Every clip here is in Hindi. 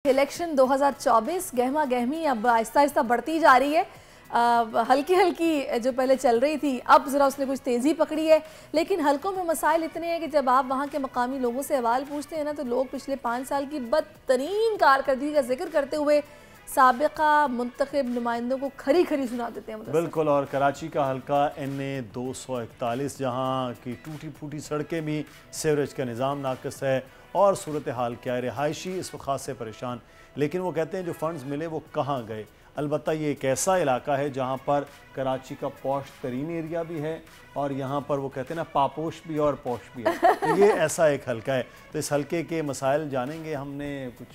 इलेक्शन 2024 गहमा गहमी अब आहिस्ता आहिस्ता बढ़ती जा रही है। हल्की हल्की जो पहले चल रही थी अब ज़रा उसने कुछ तेज़ी पकड़ी है, लेकिन हलकों में मसाइल इतने हैं कि जब आप वहाँ के मकामी लोगों से सवाल पूछते हैं ना तो लोग पिछले 5 साल की बदतरीन कारकर्दगी का जिक्र करते हुए साबिका मुंतखब नुमाइंदों को खरी खरी सुना देते हैं। बिल्कुल। और कराची का हल्का NA 241 जहाँ की टूटी फूटी सड़कें भी, सीवरेज का निज़ाम नाक़िस है और सूरत हाल क्या है, रिहायशी इस वक्त खास से परेशान। लेकिन वो कहते हैं जो फंड्स मिले वो कहाँ गए। अलबत्ता ये एक ऐसा इलाका है जहाँ पर कराची का पॉश तरीन एरिया भी है और यहाँ पर वो कहते हैं ना पापोश भी और पॉश भी है। तो ये ऐसा एक हल्का है। तो इस हल्के के मसाइल जानेंगे। हमने कुछ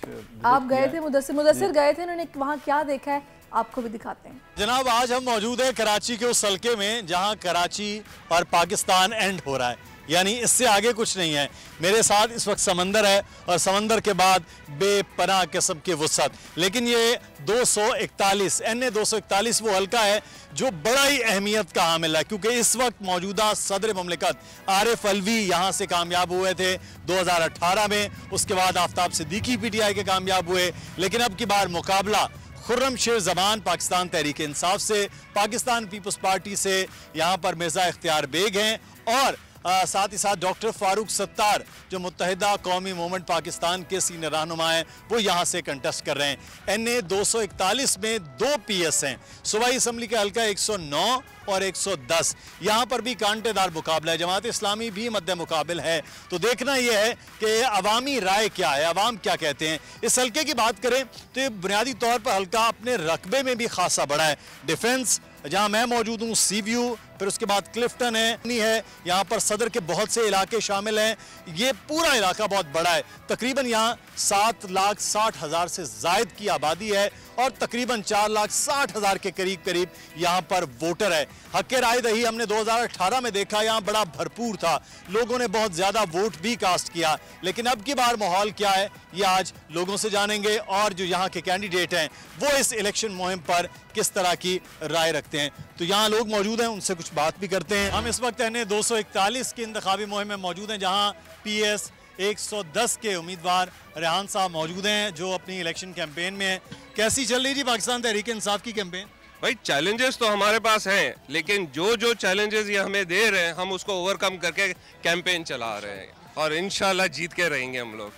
आप गए थे, मुदस्सिर गए थे, उन्होंने वहाँ क्या देखा है आपको भी दिखाते हैं। जनाब, आज हम मौजूद हैं कराची के उस हल्के में जहाँ कराची और पाकिस्तान एंड हो रहा है, यानी इससे आगे कुछ नहीं है। मेरे साथ इस वक्त समंदर है और समंदर के बाद बेपनाह किस्म की वुसअत। लेकिन ये 241 NA 241 वो हल्का है जो बड़ा ही अहमियत का हामिल है, क्योंकि इस वक्त मौजूदा सदर ममलिकत आरिफ अलवी यहाँ से कामयाब हुए थे 2018 में। उसके बाद आफ्ताब सिद्दीकी PTI के कामयाब हुए। लेकिन अब की बार मुकाबला खुर्रम शेर ज़बान पाकिस्तान तहरीक इंसाफ से, पाकिस्तान पीपल्स पार्टी से यहाँ पर मिर्ज़ा इख्तियार बेग हैं और साथ ही साथ डॉक्टर फारूक सत्तार जो मुत्तहिदा कौमी मूवमेंट पाकिस्तान के सीनियर रहनुमा हैं, वो यहाँ से कंटेस्ट कर रहे हैं। NA 241 में 2 PS हैं। सूबाई असम्बली का हल्का 109 और 110। यहाँ पर भी कांटेदार मुकाबला है। जमात इस्लामी भी मद्दे मुकाबिल है। तो देखना यह है कि अवामी राय क्या है, अवाम क्या कहते हैं। इस हल्के की बात करें तो ये बुनियादी तौर पर हल्का अपने रकबे में भी खासा बड़ा है। डिफेंस जहाँ मैं मौजूद हूँ, सी व्यू, फिर उसके बाद क्लिफ्टन है, यहाँ पर सदर के बहुत से इलाके शामिल हैं। ये पूरा इलाका बहुत बड़ा है। तकरीबन यहाँ 7,60,000 से ज़ायद की आबादी है और तकरीबन 4,60,000 के करीब यहाँ पर वोटर है। हक़ राय दही हमने 2018 में देखा, यहाँ बड़ा भरपूर था, लोगों ने बहुत ज़्यादा वोट भी कास्ट किया। लेकिन अब की बार माहौल क्या है ये आज लोगों से जानेंगे और जो यहाँ के कैंडिडेट हैं वो इस इलेक्शन मुहिम पर किस तरह की राय रखते हैं। तो यहाँ लोग मौजूद हैं, उनसे कुछ बात भी करते हैं। हम इस वक्त NA 241 की इंतखाबी मुहिम में मौजूद हैं, जहाँ PS 110 के उम्मीदवार रेहान साहब मौजूद हैं जो अपनी इलेक्शन कैंपेन में है। कैसी चल रही थी पाकिस्तान तहरीक इंसाफ की कैंपेन? भाई चैलेंजेस तो हमारे पास हैं, लेकिन जो चैलेंजेस ये हमें दे रहे हैं हम उसको ओवरकम करके कैंपेन चला रहे हैं और इंशाल्लाह जीत के रहेंगे हम लोग।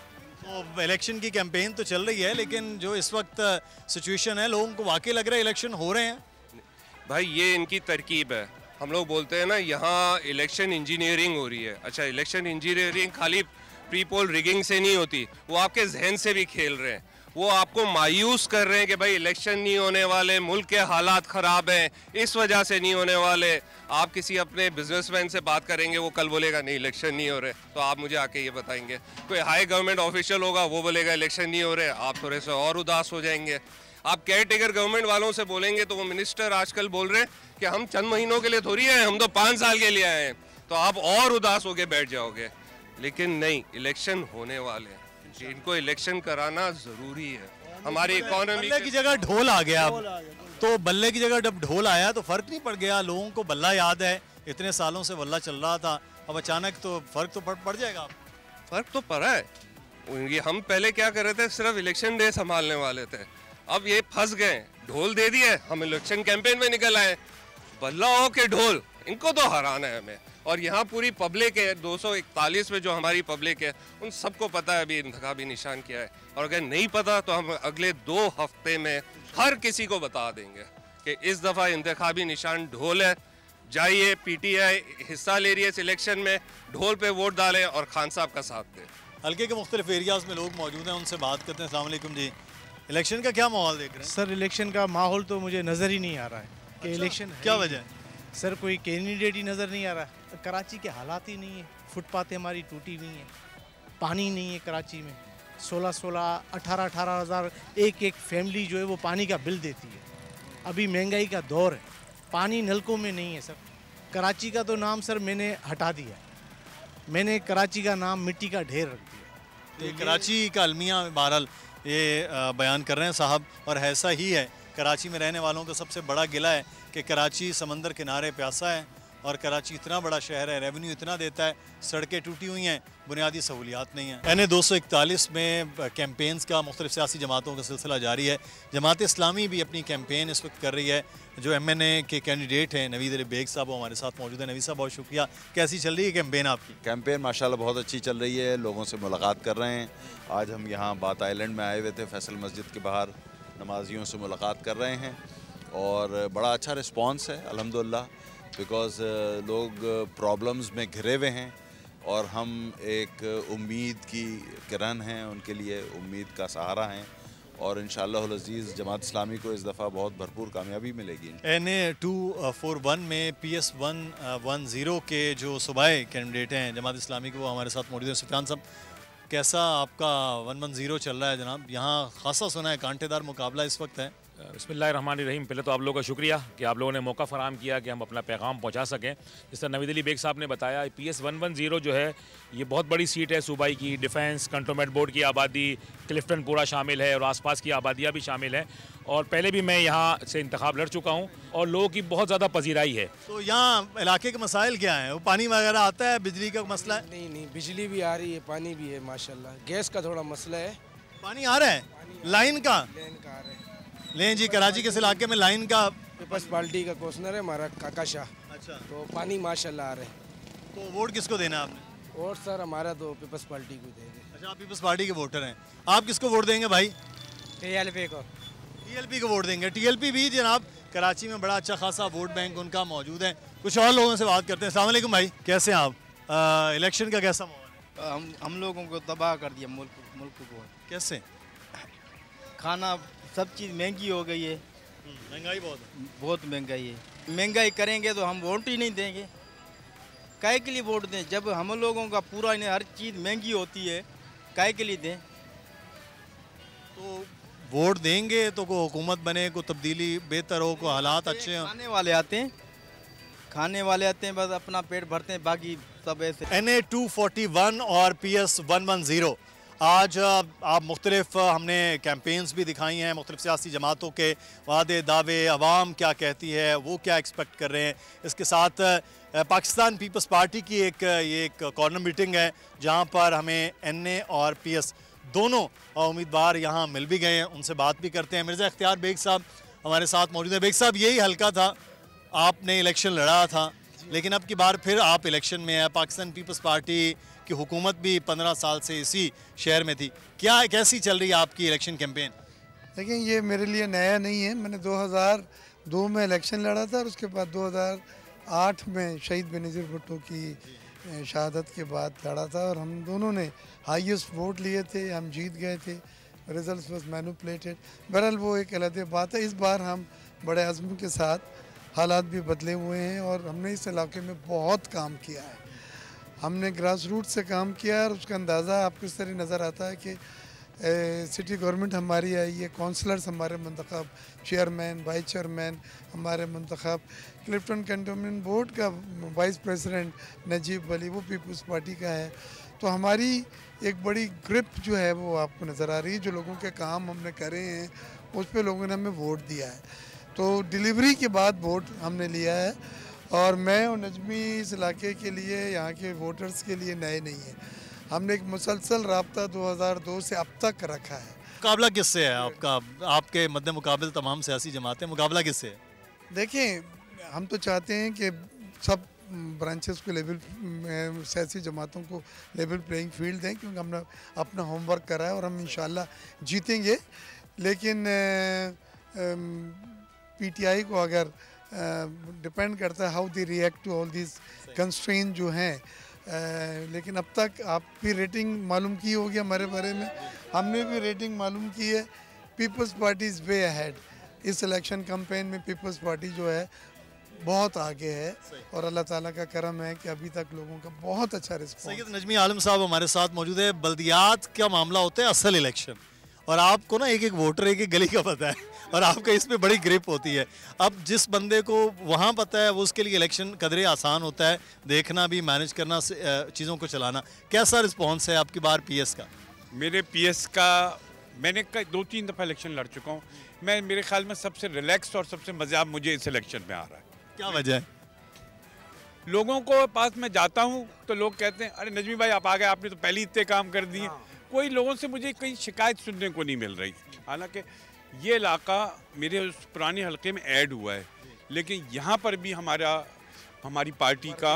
तो इलेक्शन की कैंपेन तो चल रही है, लेकिन जो इस वक्त सिचुएशन है, लोगों को वाकई लग रहा है इलेक्शन हो रहे हैं? भाई ये इनकी तरकीब है। हम लोग बोलते हैं ना यहाँ इलेक्शन इंजीनियरिंग हो रही है। अच्छा, इलेक्शन इंजीनियरिंग खाली प्री पोल रिगिंग से नहीं होती, वो आपके जहन से भी खेल रहे हैं। वो आपको मायूस कर रहे हैं कि भाई इलेक्शन नहीं होने वाले, मुल्क के हालात ख़राब हैं, इस वजह से नहीं होने वाले। आप किसी अपने बिजनेसमैन से बात करेंगे, वो कल बोलेगा नहीं इलेक्शन नहीं हो रहे, तो आप मुझे आके ये बताएंगे। कोई हाई गवर्नमेंट ऑफिशियल होगा, वो बोलेगा इलेक्शन नहीं हो रहे, आप थोड़े से और उदास हो जाएंगे। आप केयर टेकर गवर्नमेंट वालों से बोलेंगे तो वो मिनिस्टर आजकल बोल रहे हैं कि हम चंद महीनों के लिए थोड़ी आए, हम तो 5 साल के लिए आए हैं, तो आप और उदास होके बैठ जाओगे। लेकिन नहीं, इलेक्शन होने वाले हैं, इनको इलेक्शन कराना जरूरी है। हमारी इकोनॉमी बल्ले की जगह ढोल आ गया। तो बल्ले की जगह जब ढोल आया तो फर्क नहीं पड़ गया? लोगों को बल्ला याद है, इतने सालों से बल्ला चल रहा था, अब अचानक तो फर्क तो पड़ जाएगा। फर्क तो पड़ा है। ये हम पहले क्या कर रहे थे, सिर्फ इलेक्शन डे संभालने वाले थे, अब ये फंस गए। ढोल दे दिए, हम इलेक्शन कैंपेन में निकल आए। बल्ला हो के ढोल, इनको तो हराना है हमें। और यहाँ पूरी पब्लिक है, 241 में जो हमारी पब्लिक है, उन सबको पता है अभी इंतखाबी निशान क्या है। और अगर नहीं पता तो हम अगले 2 हफ्ते में हर किसी को बता देंगे कि इस दफ़ा इंतखाबी निशान ढोल है। जाइए, PTI हिस्सा ले रही है इस इलेक्शन में, ढोल पे वोट डालें और खान साहब का साथ दें। हल्के के मुख्तलिफ एरियाज़ में लोग मौजूद हैं, उनसे बात करते हैं। अस्सलाम वालेकुम जी, इलेक्शन का क्या माहौल देख रहे हैं? सर इलेक्शन का माहौल तो मुझे नज़र ही नहीं आ रहा है कि इलेक्शन क्या वजह है? सर कोई कैंडिडेट ही नज़र नहीं आ रहा है। कराची के हालात ही नहीं है, फुटपाथें हमारी टूटी हुई हैं, पानी नहीं है कराची में। 16-16, 18-18 हज़ार एक फैमिली जो है वो पानी का बिल देती है। अभी महंगाई का दौर है, पानी नलकों में नहीं है सर। कराची का तो नाम सर मैंने हटा दिया, मैंने कराची का नाम मिट्टी का ढेर रख दिया। तो कराची का अलमिया बहरहाल ये बयान कर रहे हैं साहब, और ऐसा ही है। कराची में रहने वालों का सबसे बड़ा गिला है कि कराची समंदर किनारे प्यासा है और कराची इतना बड़ा शहर है, रेवेन्यू इतना देता है, सड़कें टूटी हुई हैं, बुनियादी सहूलियात नहीं हैं। NA 241 में कैंपेन्स का मुख्तलिफ सियासी जमातों का सिलसिला जारी है। जमात इस्लामी भी अपनी कैंपेन इस वक्त कर रही है। जो MNA के कैंडिडेट हैं नवीद अली बेग साहब, वो हमारे साथ मौजूद है। नवीद साहब बहुत शुक्रिया। कैसी चल रही है कैंपेन आपकी? कैंपेन माशाल्लाह बहुत अच्छी चल रही है, लोगों से मुलाकात कर रहे हैं। आज हम यहाँ बात आइलैंड में आए हुए थे, फैसल मस्जिद के बाहर नमाजियों से मुलाकात कर रहे हैं और बड़ा अच्छा रिस्पॉन्स है अल्हम्दुलिल्लाह, बिकॉज़ लोग प्रॉब्लम्स में घिरे हुए हैं और हम एक उम्मीद की किरण हैं उनके लिए, उम्मीद का सहारा हैं और इंशाअल्लाह अज़ीज़ जमात इस्लामी को इस दफ़ा बहुत भरपूर कामयाबी मिलेगी। NA 241 में PS 110 के जो सूबाई कैंडिडेट हैं जमात इस्लामी के, वो हमारे साथ मौजूद हैं। सुफियान साहब, कैसा आपका 110 चल रहा है जनाब? यहाँ खासा सुना है कांटेदार मुकाबला इस वक्त है। बिस्मिल्लाहिर्रहमानिर्रहीम। पहले तो आप लोगों का शुक्रिया कि आप लोगों ने मौका फ़राहम किया कि हम अपना पैगाम पहुंचा सकें। जिस तरह नवीद अली बेग साहब ने बताया, PS 110 जो है ये बहुत बड़ी सीट है सूबाई की। डिफेंस कंटोनमेंट बोर्ड की आबादी, क्लिफ्टन पूरा शामिल है और आसपास की आबादियाँ भी शामिल हैं। और पहले भी मैं यहाँ से इंतखाब लड़ चुका हूँ और लोगों की बहुत ज़्यादा पजीराई है। तो यहाँ इलाके के मसाइल क्या हैं? वो पानी वगैरह आता है, बिजली का मसला है? नहीं, बिजली भी आ रही है, पानी भी है माशाल्लाह। गैस का थोड़ा मसला है। पानी आ रहा है? लाइन का? लेन का आ रहा है। लें जी, कराची के इस इलाके में लाइन का। पीपल्स पार्टी का कौंसलर है हमारा काका शाह। अच्छा, तो पानी माशाल्लाह आ रहा है। तो वोट किसको देना है आपने? और सर हमारा तो पीपल्स पार्टी को देंगे। अच्छा, आप पीपल्स पार्टी के वोटर हैं। आप किसको वोट देंगे भाई? TLP को। TLP को वोट देंगे। TLP भी जनाब कराची में बड़ा अच्छा खासा वोट बैंक उनका मौजूद है। कुछ और लोगों से बात करते हैं। अस्सलाम वालेकुम भाई, कैसे हैं आप? इलेक्शन का कैसा माहौल है? हम लोगों को तबाह कर दिया मुल्क को। कैसे? खाना सब चीज़ महंगी हो गई है। महंगाई बहुत महंगाई है। महंगाई करेंगे तो हम वोट ही नहीं देंगे। काहे के लिए वोट दें जब हम लोगों का पूरा हर चीज़ महंगी होती है? काहे के लिए दें? तो वोट देंगे तो को हुकूमत बने, को तब्दीली बेहतर हो, को हालात अच्छे हों। खाने वाले आते हैं, बस अपना पेट भरते हैं, बाकी सब ऐसे। NA 241 और PS 110 आज आप मुख्तलिफ हमने कैंपेन्स भी दिखाई हैं, मुख्तलिफ सियासी जमातों के वादे दावे, अवाम क्या कहती है, वो क्या एक्सपेक्ट कर रहे हैं। इसके साथ पाकिस्तान पीपल्स पार्टी की ये एक कॉर्नर मीटिंग है जहाँ पर हमें NA और PS दोनों उम्मीदवार यहाँ मिल भी गए हैं, उनसे बात भी करते हैं। मिर्ज़ा इख्तियार बेग साहब हमारे साथ मौजूद हैं। बेग साहब, यही हल्का था, आपने इलेक्शन लड़ा था, लेकिन अब की बार फिर आप इलेक्शन में है। पाकिस्तान पीपल्स पार्टी की हुकूमत भी 15 साल से इसी शहर में थी। कैसी चल रही है आपकी इलेक्शन कैंपेन? देखिए, ये मेरे लिए नया नहीं है। मैंने 2002 में इलेक्शन लड़ा था और उसके बाद 2008 में शहीद बेनज़ीर भुट्टो की शहादत के बाद लड़ा था और हम दोनों ने हाईएस्ट वोट लिए थे, हम जीत गए थे। Result was manipulated. बहरहाल वो एक अलग बात है। इस बार हम बड़े अज़्म के साथ, हालात भी बदले हुए हैं और हमने इस इलाके में बहुत काम किया है। हमने ग्रास रूट से काम किया और उसका अंदाज़ा आपको इस तरह नज़र आता है कि सिटी गवर्नमेंट हमारी आई है, काउंसलर्स हमारे मंतखब, चेयरमैन, वाइस चेयरमैन हमारे मंतखब, क्लिफ्टन कंटोनमेंट बोर्ड का वाइस प्रेसिडेंट नजीब वली वो पीपल्स पार्टी का है। तो हमारी एक बड़ी ग्रिप जो है वो आपको नज़र आ रही है। जो लोगों के काम हमने करे हैं उस पर लोगों ने हमें वोट दिया है। तो डिलीवरी के बाद वोट हमने लिया है और मैं और नजमी इस इलाके के लिए, यहाँ के वोटर्स के लिए नए नहीं हैं। हमने एक मुसलसल राब्ता 2002 से अब तक रखा है। मुकाबला किससे है आपका? आपके मद्दे मुकाबले तमाम सियासी जमातें, मुकाबला किससे है? देखें, हम तो चाहते हैं कि सब ब्रांचेस को लेवल, सियासी जमातों को लेवल प्लेइंग फील्ड दें, क्योंकि हमने अपना होमवर्क करा है और हम इंशाल्लाह जीतेंगे। लेकिन PTI को अगर डिपेंड करता है how they react to all this constraint जो हैं। लेकिन अब तक आप भी रेटिंग मालूम की होगी हमारे बारे में, हमने भी रेटिंग मालूम की है। Peoples Party is way ahead. इस इलेक्शन कैंपेन में पीपल्स पार्टी जो है बहुत आगे है और अल्लाह ताला का करम है कि अभी तक लोगों का बहुत अच्छा रिस्पॉन्स। सैयद नजमी आलम साहब हमारे साथ मौजूद है। बल्दियात का मामला होता है असल इलेक्शन, और आपको ना एक एक वोटर, एक एक गली का पता है और आपका इसमें बड़ी ग्रिप होती है। अब जिस बंदे को वहाँ पता है वो उसके लिए इलेक्शन कदरे आसान होता है, देखना भी, मैनेज करना, चीज़ों को चलाना। कैसा रिस्पॉन्स है आपकी बार PS का? मेरे PS का मैंने 2-3 दफ़ा इलेक्शन लड़ चुका हूँ। मेरे ख्याल में सबसे रिलैक्स और सबसे मज़ा मुझे इस इलेक्शन में आ रहा है। क्या वजह है? लोगों को पास मैं जाता हूँ तो लोग कहते हैं अरे नजमी भाई आप आ गए, आपने तो पहले इतने काम कर दिए। कोई लोगों से मुझे कहीं शिकायत सुनने को नहीं मिल रही। हालांकि ये इलाका मेरे उस पुराने हलके में ऐड हुआ है, लेकिन यहाँ पर भी हमारी पार्टी का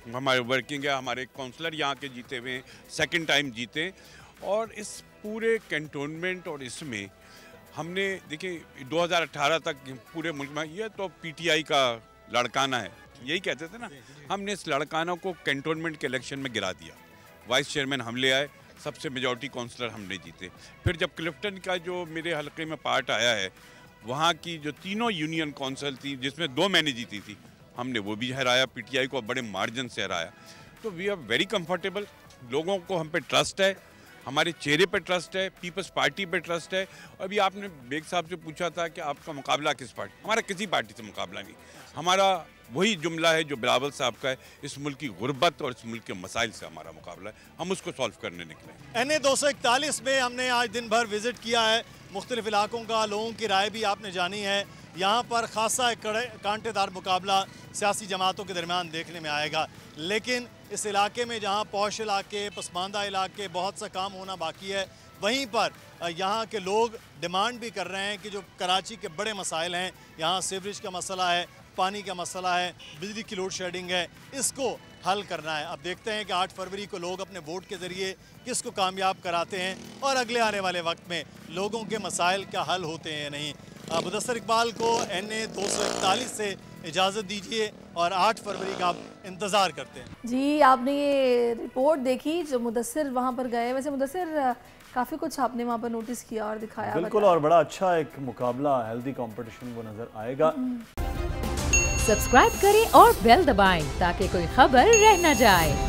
हमारे वर्किंग है, हमारे काउंसलर यहाँ के जीते हुए हैं, सेकंड टाइम जीते। और इस पूरे कैंटोनमेंट और इसमें हमने देखिए 2018 तक पूरे मुल्क में ये तो पीटीआई का लड़काना है, यही कहते थे ना, हमने इस लड़काना को कैंटोनमेंट के इलेक्शन में गिरा दिया। वाइस चेयरमैन हम ले आए, सबसे मेजॉरिटी काउंसलर हमने जीते। फिर जब क्लिफ्टन का जो मेरे हलके में पार्ट आया है, वहाँ की जो तीनों यूनियन काउंसिल थी जिसमें 2 मैंने जीती थी, हमने वो भी हराया, पीटीआई को बड़े मार्जिन से हराया। तो वी आर वेरी कंफर्टेबल, लोगों को हम पे ट्रस्ट है, हमारे चेहरे पे ट्रस्ट है, पीपल्स पार्टी पे ट्रस्ट है। अभी आपने बेग साहब से पूछा था कि आपका मुकाबला किस पार्टी, हमारा किसी पार्टी से मुकाबला नहीं, हमारा वही जुमला है जो बिलावल साहब का है, इस मुल्क की गुर्बत और इस मुल्क के मसाइल से हमारा मुकाबला है, हम उसको सॉल्व करने निकले। NA 241 में हमने आज दिन भर विजिट किया है, मुख्तलिफ इलाकों का लोगों की राय भी आपने जानी है। यहाँ पर खासा एक कांटेदार मुकाबला सियासी जमातों के दरमियान देखने में आएगा, लेकिन इस इलाके में जहाँ पौश इलाके, पसमानदा इलाके, बहुत सा काम होना बाकी है, वहीं पर यहाँ के लोग डिमांड भी कर रहे हैं कि जो कराची के बड़े मसाइल हैं, यहाँ सीवरेज का मसला है, पानी का मसला है, बिजली की लोड शेडिंग है, इसको हल करना है। अब देखते हैं कि 8 फरवरी को लोग अपने वोट के ज़रिए किसको कामयाब कराते हैं और अगले आने वाले वक्त में लोगों के मसाइल क्या हल होते हैं या नहीं। मुदस्सिर इकबाल को NA 241 से इजाज़त दीजिए और 8 फरवरी का आप इंतज़ार करते हैं। जी, आपने ये रिपोर्ट देखी जो मुदस्सिर वहाँ पर गए, वैसे मुदस्सिर काफ़ी कुछ आपने वहाँ पर नोटिस किया और दिखाया। बिल्कुल, और बड़ा अच्छा एक मुकाबला, हेल्दी कंपटीशन वो नज़र आएगा। सब्सक्राइब करें और बेल दबाएं ताकि कोई खबर रह न जाए।